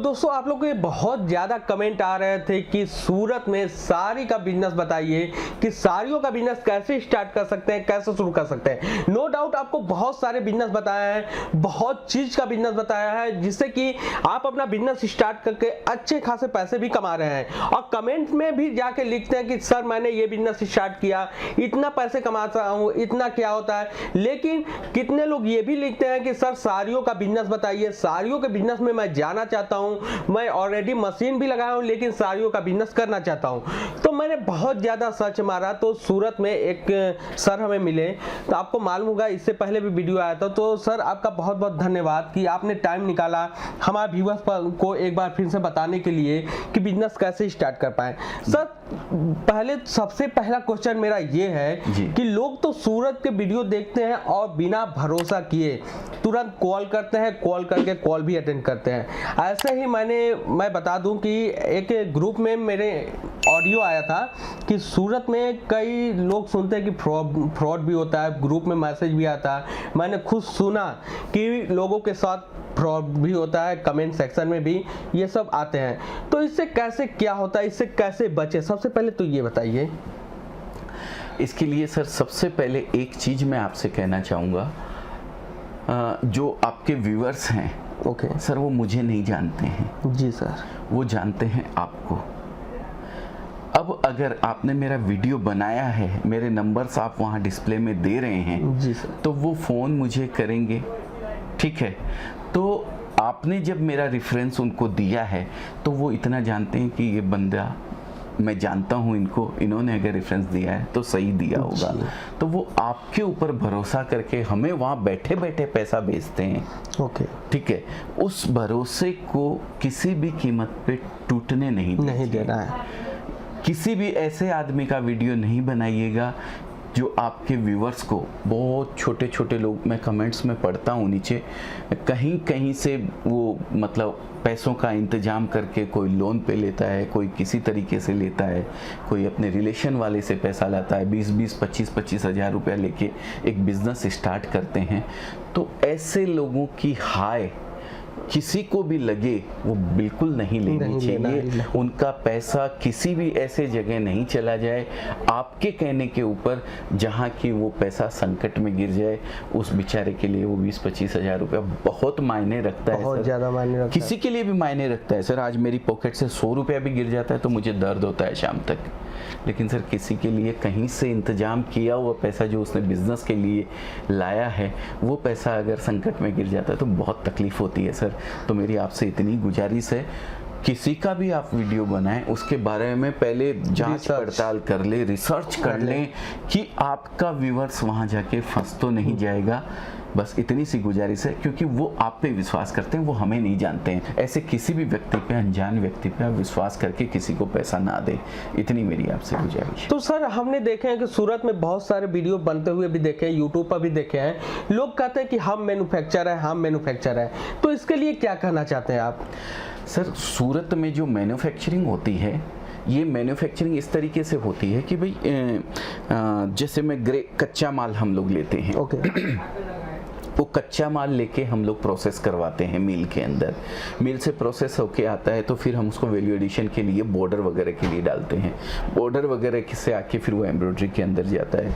दोस्तों आप लोग को बहुत ज़्यादा कमेंट आ रहे थे कि सूरत में साड़ी का बिजनेस बताइए कि साड़ियों का बिजनेस कैसे स्टार्ट कर सकते हैं, कैसे शुरू कर सकते हैं। नो डाउट आपको बहुत सारे बिजनेस बताया है, बहुत चीज़ का बिजनेस बताया है जिससे कि आप अपना बिजनेस स्टार्ट करके अच्छे खासे पैसे भी कमा रहे हैं और कमेंट में भी जाके लिखते हैं कि सर मैंने ये बिजनेस स्टार्ट किया, इतना पैसे कमाता हूँ, इतना क्या होता है। लेकिन कितने लोग ये भी लिखते हैं कि सर साड़ियों का बिजनेस बताइए, साड़ियों के बिजनेस में मैं जाना चाहता हूं, मैं ऑलरेडी मशीन भी लगाया हूं लेकिन साड़ियों का बिजनेस करना चाहता हूं। तो मैंने बहुत ज़्यादा सर्च मारा तो सूरत में एक सर हमें मिले, तो आपको मालूम होगा इससे पहले भी वीडियो आया था। तो सर आपका बहुत बहुत धन्यवाद कि आपने टाइम निकाला हमारे व्यूअर्स को एक बार फिर से बताने के लिए कि बिजनेस कैसे स्टार्ट कर पाए। सर पहले सबसे पहला क्वेश्चन मेरा ये है कि लोग तो सूरत के वीडियो देखते हैं और बिना भरोसा किए तुरंत कॉल करते हैं, कॉल करके कॉल भी अटेंड करते हैं। ऐसे ही मैं बता दूं कि एक ग्रुप में मेरे ऑडियो आया था कि सूरत में कई लोग सुनते हैं कि फ्रॉड भी होता है, ग्रुप में मैसेज भी आता है। मैंने खुद सुना कि लोगों के साथ फ्रॉड भी होता है, कमेंट सेक्शन में भी ये सब आते हैं। तो इससे कैसे क्या होता है, इससे कैसे बचे, सबसे पहले तो ये बताइए। इसके लिए सर सबसे पहले एक चीज़ मैं आपसे कहना चाहूँगा, जो आपके व्यूअर्स हैं ओके सर वो मुझे नहीं जानते हैं। जी सर। वो जानते हैं आपको। अब अगर आपने मेरा वीडियो बनाया है, मेरे नंबर्स आप वहाँ डिस्प्ले में दे रहे हैं जी सर, तो वो फ़ोन मुझे करेंगे, ठीक है। तो आपने जब मेरा रेफरेंस उनको दिया है तो वो इतना जानते हैं कि ये बंदा मैं जानता हूँ इनको, इन्होंने अगर रेफरेंस दिया है तो सही दिया होगा। तो वो आपके ऊपर भरोसा करके हमें वहाँ बैठे बैठे पैसा भेजते हैं। ओके ठीक है, उस भरोसे को किसी भी कीमत पे टूटने नहीं देना है। किसी भी ऐसे आदमी का वीडियो नहीं बनाइएगा जो आपके व्यूअर्स को, बहुत छोटे छोटे लोग मैं कमेंट्स में पढ़ता हूँ नीचे, कहीं कहीं से वो मतलब पैसों का इंतजाम करके कोई लोन पे लेता है, कोई किसी तरीके से लेता है, कोई अपने रिलेशन वाले से पैसा लाता है, 20-20, 25-25 हज़ार रुपया लेके एक बिज़नेस स्टार्ट करते हैं। तो ऐसे लोगों की हाय किसी को भी लगे वो बिल्कुल नहीं लेनी चाहिए। उनका पैसा किसी भी ऐसे जगह नहीं चला जाए आपके कहने के ऊपर जहाँ की वो पैसा संकट में गिर जाए। उस बेचारे के लिए वो 20-25 हज़ार रुपया बहुत मायने रखता है, बहुत ज़्यादा मायने रखता है। किसी के लिए भी मायने रखता है सर। आज मेरी पॉकेट से 100 रुपया भी गिर जाता है तो मुझे दर्द होता है शाम तक, लेकिन सर किसी के लिए कहीं से इंतजाम किया हुआ पैसा जो उसने बिजनेस के लिए लाया है वो पैसा अगर संकट में गिर जाता है तो बहुत तकलीफ होती है सर। तो मेरी आपसे इतनी गुजारिश है, किसी का भी आप वीडियो बनाएं उसके बारे में पहले जांच पड़ताल कर ले, रिसर्च कर लें कि आपका व्यूअर्स वहां जाके फंस तो नहीं जाएगा। बस इतनी सी गुजारिश है, क्योंकि वो आप पे विश्वास करते हैं, वो हमें नहीं जानते हैं। ऐसे किसी भी व्यक्ति पे, अनजान व्यक्ति पे आप विश्वास करके किसी को पैसा ना दे, इतनी मेरी आपसे गुजारिश। तो सर हमने देखे हैं कि सूरत में बहुत सारे वीडियो बनते हुए भी देखे हैं, यूट्यूब पर भी देखे हैं, लोग कहते हैं कि हम मैन्युफैक्चर है, हम मैन्युफैक्चर है। तो इसके लिए क्या कहना चाहते हैं आप? सर सूरत में जो मैन्युफैक्चरिंग होती है, ये मैन्युफैक्चरिंग इस तरीके से होती है कि भाई जैसे मैं कच्चा माल हम लोग लेते हैं, वो कच्चा माल लेके हम लोग प्रोसेस करवाते हैं मिल के अंदर, मिल से प्रोसेस होके आता है तो फिर हम उसको वैल्यू एडिशन के लिए बॉर्डर वगैरह के लिए डालते हैं। बॉर्डर वगैरह से आके फिर वो एम्ब्रॉयडरी के अंदर जाता है,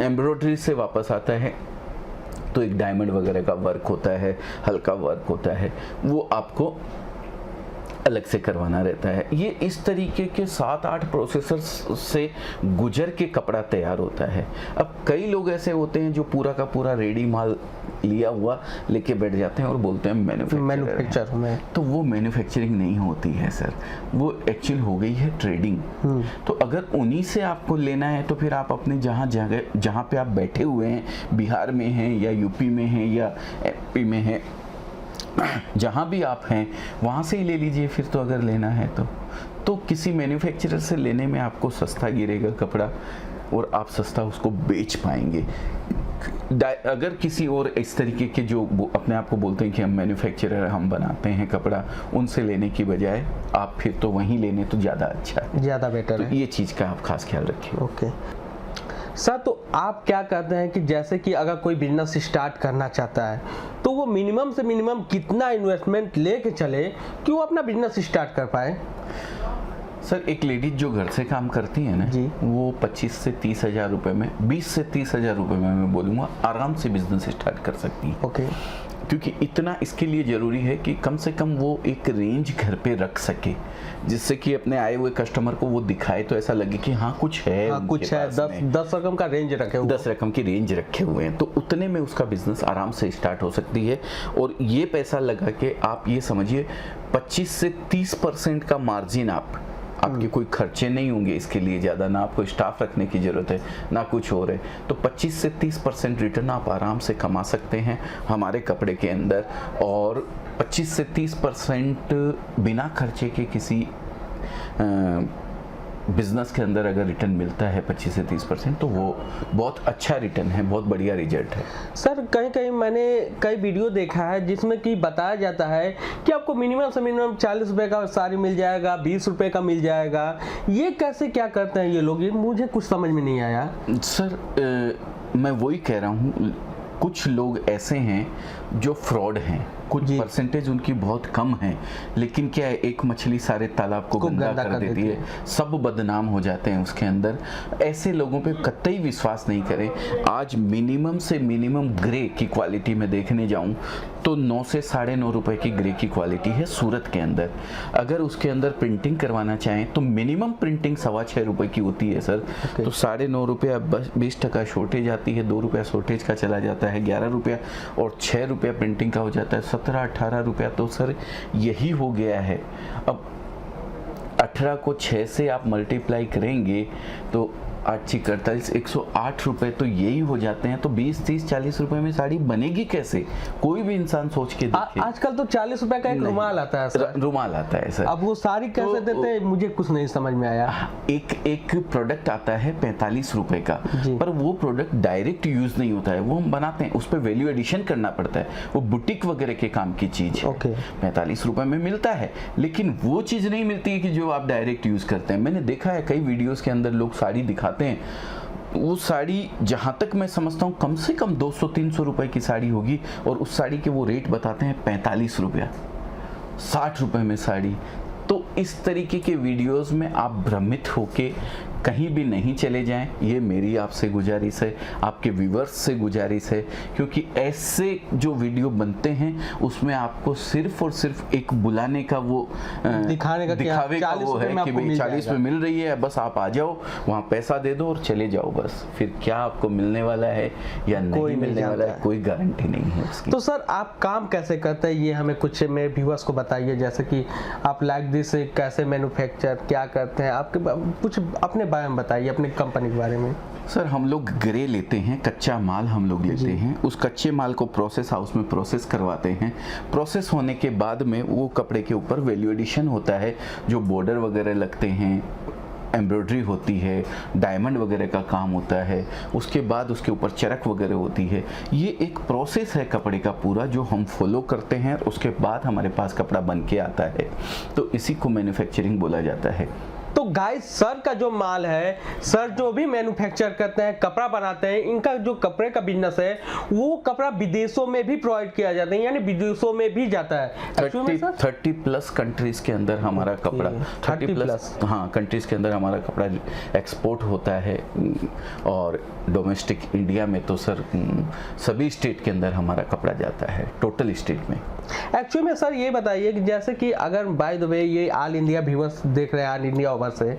एम्ब्रॉयडरी से वापस आता है तो एक डायमंड वगैरह का वर्क होता है, हल्का वर्क होता है, वो आपको अलग से करवाना रहता है। ये इस तरीके के 7-8 प्रोसेसर्स से गुजर के कपड़ा तैयार होता है। अब कई लोग ऐसे होते हैं जो पूरा का पूरा रेडी माल लिया हुआ लेके बैठ जाते हैं और बोलते हैं मैन्युफैक्चर में, तो वो मैन्युफैक्चरिंग नहीं होती है सर, वो एक्चुअल हो गई है ट्रेडिंग। तो अगर उन्हीं से आपको लेना है तो फिर आप अपने जहाँ पे आप बैठे हुए हैं, बिहार में हैं या यूपी में हैं या एमपी में हैं, जहाँ भी आप हैं वहाँ से ही ले लीजिए फिर। तो अगर लेना है तो किसी मैन्युफैक्चरर से लेने में आपको सस्ता गिरेगा कपड़ा और आप सस्ता उसको बेच पाएंगे। अगर किसी और इस तरीके के जो अपने आप को बोलते हैं कि हम मैन्युफैक्चरर, हम बनाते हैं कपड़ा, उनसे लेने की बजाय आप फिर तो वहीं लेने तो ज़्यादा अच्छा है, ज़्यादा बेटर है। तो ये चीज़ का आप खास ख्याल रखिए। ओके सर तो आप क्या कहते हैं कि जैसे कि अगर कोई बिजनेस स्टार्ट करना चाहता है तो वो मिनिमम से मिनिमम कितना इन्वेस्टमेंट लेके चले कि वो अपना बिजनेस स्टार्ट कर पाए? सर एक लेडीज जो घर से काम करती है ना जी। वो 25 से 30 हज़ार रुपये में 20 से 30 हज़ार रुपये में मैं बोलूँगा आराम से बिजनेस स्टार्ट कर सकती है। ओके। क्योंकि इतना इसके लिए ज़रूरी है कि कम से कम वो एक रेंज घर पे रख सके, जिससे कि अपने आए हुए कस्टमर को वो दिखाए तो ऐसा लगे कि हाँ कुछ है, हाँ कुछ है, 10 रकम का रेंज रखे हुए, 10 रकम की रेंज रखे हुए हैं, तो उतने में उसका बिजनेस आराम से स्टार्ट हो सकती है। और ये पैसा लगा के आप ये समझिए 25 से 30% का मार्जिन आपके कोई खर्चे नहीं होंगे इसके लिए ज़्यादा, ना आपको स्टाफ रखने की ज़रूरत है ना कुछ और है, तो 25 से 30% रिटर्न आप आराम से कमा सकते हैं हमारे कपड़े के अंदर। और 25 से 30% बिना खर्चे के किसी बिजनेस के अंदर अगर रिटर्न मिलता है 25 से 30%, तो वो बहुत अच्छा रिटर्न है, बहुत बढ़िया रिजल्ट है। सर कहीं कहीं मैंने कई वीडियो देखा है जिसमें कि बताया जाता है कि आपको मिनिमम से मिनिमम 40 रुपए का साड़ी मिल जाएगा, 20 रुपए का मिल जाएगा। ये कैसे क्या करते हैं ये लोग? ये मुझे कुछ समझ में नहीं आया। सर मैं वही कह रहा हूँ, कुछ लोग ऐसे हैं जो फ्रॉड हैं, कुछ परसेंटेज उनकी बहुत कम है, लेकिन क्या है एक मछली सारे तालाब को गंदा कर देती है, सब बदनाम हो जाते हैं उसके अंदर। ऐसे लोगों पे कतई विश्वास नहीं करें। आज मिनिमम से मिनिमम ग्रे की क्वालिटी में देखने जाऊं तो 9 से 9.5 रुपए की ग्रे की क्वालिटी है सूरत के अंदर। अगर उसके अंदर प्रिंटिंग करवाना चाहें तो मिनिमम प्रिंटिंग 6.25 रुपए की होती है सर। तो 9.5 रुपया 20% शॉर्टेज आती है, 2 रुपया शॉर्टेज का चला जाता है, 11 रुपया और 6 रुपया प्रिंटिंग का हो जाता है, 17-18 रुपया तो सर यही हो गया है। अब 18 को 6 से आप मल्टीप्लाई करेंगे तो 8×48 108 रुपए तो यही हो जाते हैं। तो 20, 30, 40 रुपए में साड़ी बनेगी कैसे? कोई भी इंसान सोच के देखे। आजकल तो 40 रुपए का एक रुमाल आता है सर। रुमाल आता है सर। अब वो साड़ी कैसे देते हैं मुझे कुछ नहीं समझ में आया। एक प्रोडक्ट आता है 45 रुपए का, पर वो प्रोडक्ट डायरेक्ट यूज नहीं होता है, वो हम बनाते हैं, उस पर वैल्यू एडिशन करना पड़ता है, वो बुटीक वगैरह के काम की चीज। 45 रुपए में मिलता है, लेकिन वो चीज नहीं मिलती है कि जो आप डायरेक्ट यूज करते हैं। मैंने देखा है कई वीडियोस के अंदर लोग साड़ी दिखाते हैं, वो साड़ी जहां तक मैं समझता हूं कम से कम 200-300 रुपए की साड़ी होगी और उस साड़ी के वो रेट बताते हैं 45 रुपया, 60 रुपए में साड़ी। तो इस तरीके के वीडियोस में आप भ्रमित होके कहीं भी नहीं चले जाएं, ये मेरी आपसे गुजारिश है, आपके व्यूअर्स से गुजारिश है, क्योंकि ऐसे जो वीडियो बनते हैं उसमें आपको सिर्फ और सिर्फ एक बुलाने का वो दिखावे का वो है कि भाई 40 में मिल रही है, बस आप आ जाओ, वहाँ पैसा दे दो और चले जाओ बस। फिर क्या आपको मिलने वाला है या नहीं मिलने वाला है, कोई गारंटी नहीं है उसकी। तो सर आप काम कैसे करते हैं ये हमें कुछ मेरे व्यूअर्स को बताइए, जैसे कि आप लाइक दिस कैसे मैन्युफैक्चर क्या करते हैं, आपके कुछ अपने बारे में बताइए, अपनी कंपनी के बारे में। सर हम लोग ग्रे लेते हैं, कच्चा माल हम लोग लेते हैं, उस कच्चे माल को प्रोसेस हाउस में प्रोसेस करवाते हैं। प्रोसेस होने के बाद में वो कपड़े के ऊपर वैल्यू एडिशन होता है, जो बॉर्डर वगैरह लगते हैं, एम्ब्रॉयडरी होती है, डायमंड वगैरह का काम होता है, उसके बाद उसके ऊपर चरक वगैरह होती है। ये एक प्रोसेस है कपड़े का पूरा जो हम फॉलो करते हैं, उसके बाद हमारे पास कपड़ा बन के आता है, तो इसी को मैन्युफैक्चरिंग बोला जाता है। तो गाइस सर का जो माल है, सर जो भी मैन्युफैक्चर करते हैं, कपड़ा बनाते हैं, इनका जो कपड़े का बिजनेस है वो कपड़ा विदेशों में भी प्रोवाइड किया जाता है, यानी विदेशों में भी जाता है। 30+ कंट्रीज के अंदर हमारा कपड़ा 30+ हाँ कंट्रीज के अंदर हमारा कपड़ा एक्सपोर्ट होता है, और डोमेस्टिक इंडिया में तो सर सभी स्टेट के अंदर हमारा कपड़ा जाता है, टोटल स्टेट में। एक्चुअली में सर ये बताइए कि जैसे कि अगर बाय द वे ये ऑल इंडिया व्यूअर्स देख रहे हैं ऑल इंडिया ओवर से,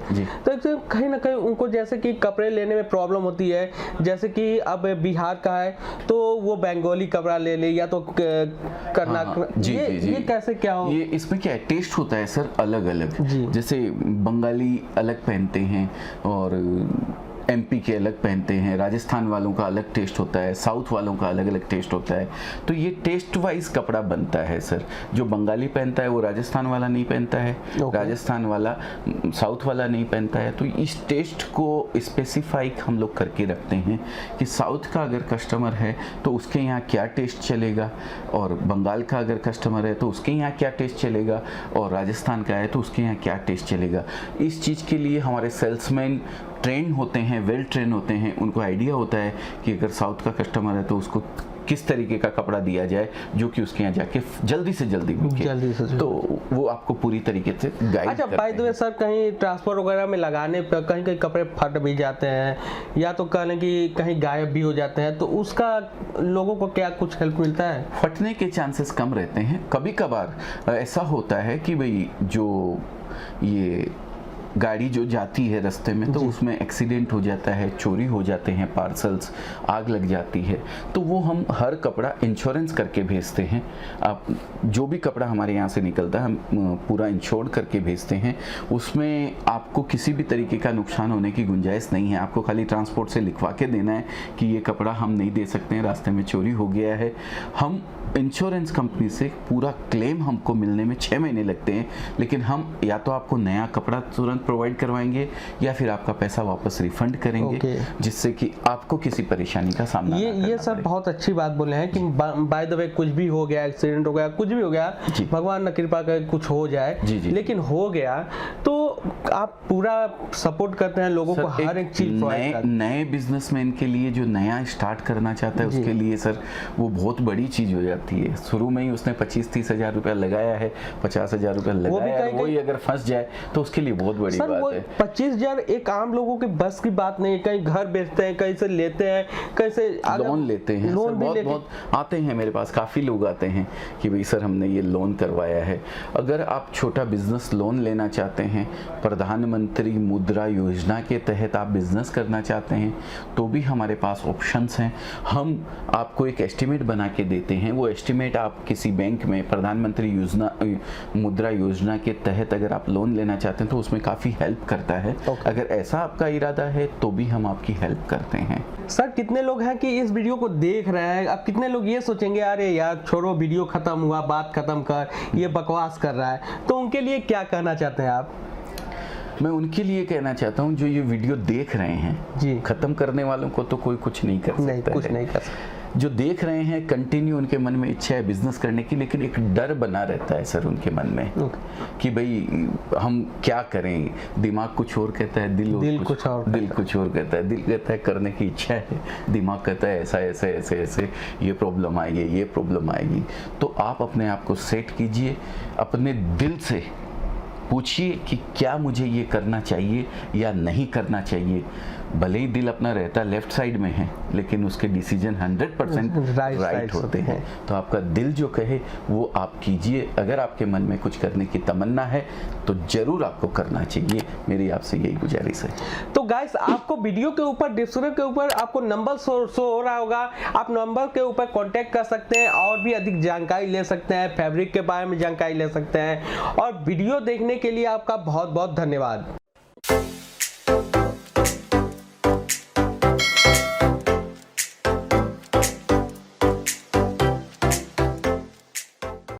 तो कहीं ना कहीं उनको जैसे कि कपड़े लेने में प्रॉब्लम होती है, जैसे कि अब बिहार का है तो वो बंगाली कपड़ा ले ले या तो कर्नाटक। ये कैसे क्या हो? ये इसमें क्या है, टेस्ट होता है सर अलग अलग। जैसे बंगाली अलग पहनते हैं और MP के अलग पहनते हैं, राजस्थान वालों का अलग टेस्ट होता है, साउथ वालों का अलग अलग टेस्ट होता है, तो ये टेस्ट वाइज कपड़ा बनता है सर। जो बंगाली पहनता है वो राजस्थान वाला नहीं पहनता है, राजस्थान वाला साउथ वाला नहीं पहनता है। तो इस टेस्ट को स्पेसिफाई हम लोग करके रखते हैं कि साउथ का अगर कस्टमर है तो उसके यहाँ क्या टेस्ट चलेगा, और बंगाल का अगर कस्टमर है तो उसके यहाँ क्या टेस्ट चलेगा, और राजस्थान का है तो उसके यहाँ क्या टेस्ट चलेगा। इस चीज़ के लिए हमारे सेल्समैन ट्रेन होते हैं, वेल ट्रेन होते हैं, उनको आइडिया होता है कि अगर साउथ का कस्टमर है तो उसको किस तरीके का कपड़ा दिया जाए जो कि उसके यहाँ जाके जल्दी से जल्दी बिके। तो वो आपको पूरी तरीके से गाइड अच्छा, बाय द वे सर, कहीं ट्रांसपोर्ट वगैरह में लगाने पर कहीं कहीं कपड़े फट भी जाते हैं या तो कहने कि कहीं गायब भी हो जाते हैं, तो उसका लोगों को क्या कुछ हेल्प मिलता है? फटने के चांसेस कम रहते हैं। कभी कभार ऐसा होता है कि भाई जो ये गाड़ी जो जाती है रास्ते में तो उसमें एक्सीडेंट हो जाता है, चोरी हो जाते हैं पार्सल्स, आग लग जाती है, तो वो हम हर कपड़ा इंश्योरेंस करके भेजते हैं। आप जो भी कपड़ा हमारे यहाँ से निकलता है हम पूरा इंश्योर करके भेजते हैं। उसमें आपको किसी भी तरीके का नुकसान होने की गुंजाइश नहीं है। आपको खाली ट्रांसपोर्ट से लिखवा के देना है कि ये कपड़ा हम नहीं दे सकते हैं, रास्ते में चोरी हो गया है। हम इंश्योरेंस कंपनी से पूरा क्लेम हमको मिलने में 6 महीने लगते हैं, लेकिन हम या तो आपको नया कपड़ा तुरंत प्रोवाइड करवाएंगे या फिर आपका पैसा वापस रिफंड करेंगे, जिससे कि आपको किसी परेशानी का सामना ना करना ये सर बहुत अच्छी बात बोले हैं कि बाय द वे कुछ भी हो गया, एक्सीडेंट हो गया, कुछ भी हो गया, भगवान न कृपा करे कुछ हो जाए, लेकिन हो गया तो आप पूरा सपोर्ट करते हैं लोगों को, हर एक चीज। नए बिजनेसमैन के लिए जो नया स्टार्ट करना चाहता है उसके लिए सर वो बहुत बड़ी चीज हो जाती है। शुरू में ही उसने 25-30 हजार रुपया लगाया है, 50 हजार रुपया लगाया है, वही अगर फंस जाए तो उसके लिए बहुत बड़ी बात है। 25 हजार एक आम लोगों के बस की बात नहीं है। कहीं घर बेचते हैं, कहीं से लेते हैं, कहीं से लोन लेते हैं। लोन बहुत आते हैं मेरे पास, काफी लोग आते हैं कि भाई सर हमने ये लोन करवाया है। अगर आप छोटा बिजनेस लोन लेना चाहते हैं, प्रधानमंत्री मुद्रा योजना के तहत आप बिजनेस करना चाहते हैं, तो भी हमारे पास ऑप्शंस हैं। हम आपको एक एस्टिमेट बना के देते हैं। वो एस्टिमेट आप किसी बैंक में प्रधानमंत्री योजना मुद्रा योजना के तहत अगर आप लोन लेना चाहते हैं तो उसमें काफ़ी हेल्प करता है। अगर ऐसा आपका इरादा है तो भी हम आपकी हेल्प करते हैं। सर कितने लोग हैं कि इस वीडियो को देख रहे हैं, अब कितने लोग ये सोचेंगे अरे यार छोड़ो, वीडियो खत्म हुआ, बात खत्म कर, ये बकवास कर रहा है, तो उनके लिए क्या कहना चाहते हैं आप? मैं उनके लिए कहना चाहता हूं जो ये वीडियो देख रहे हैं जी, खत्म करने वालों को तो कोई कुछ नहीं कर सकता, कुछ नहीं कर सकता। जो देख रहे हैं कंटिन्यू उनके मन में इच्छा है बिजनेस करने की, लेकिन एक डर बना रहता है सर उनके मन में कि भाई हम क्या करें। दिमाग कुछ और कहता है, दिल कुछ और कहता है। दिल कहता है करने की इच्छा है, दिमाग कहता है ऐसा ऐसे ऐसे ऐसे ये प्रॉब्लम आएगी, ये प्रॉब्लम आएगी। तो आप अपने आप को सेट कीजिए, अपने दिल से पूछिए कि क्या मुझे ये करना चाहिए या नहीं करना चाहिए। भले ही दिल अपना रहता लेफ्ट साइड में है, लेकिन उसके डिसीजन 100% राइट होते हैं। तो आपका दिल जो कहे वो आप कीजिए। अगर आपके मन में कुछ करने की तमन्ना है तो जरूर आपको करना चाहिए। मेरी आपसे यही गुजारिश है। तो गाइस, आपको वीडियो के ऊपर डिस्क्रिप्शन के ऊपर आपको नंबर शो हो रहा होगा, आप नंबर के ऊपर कांटेक्ट कर सकते हैं और भी अधिक जानकारी ले सकते हैं, फैब्रिक के बारे में जानकारी ले सकते हैं। और वीडियो देखने के लिए आपका बहुत बहुत धन्यवाद।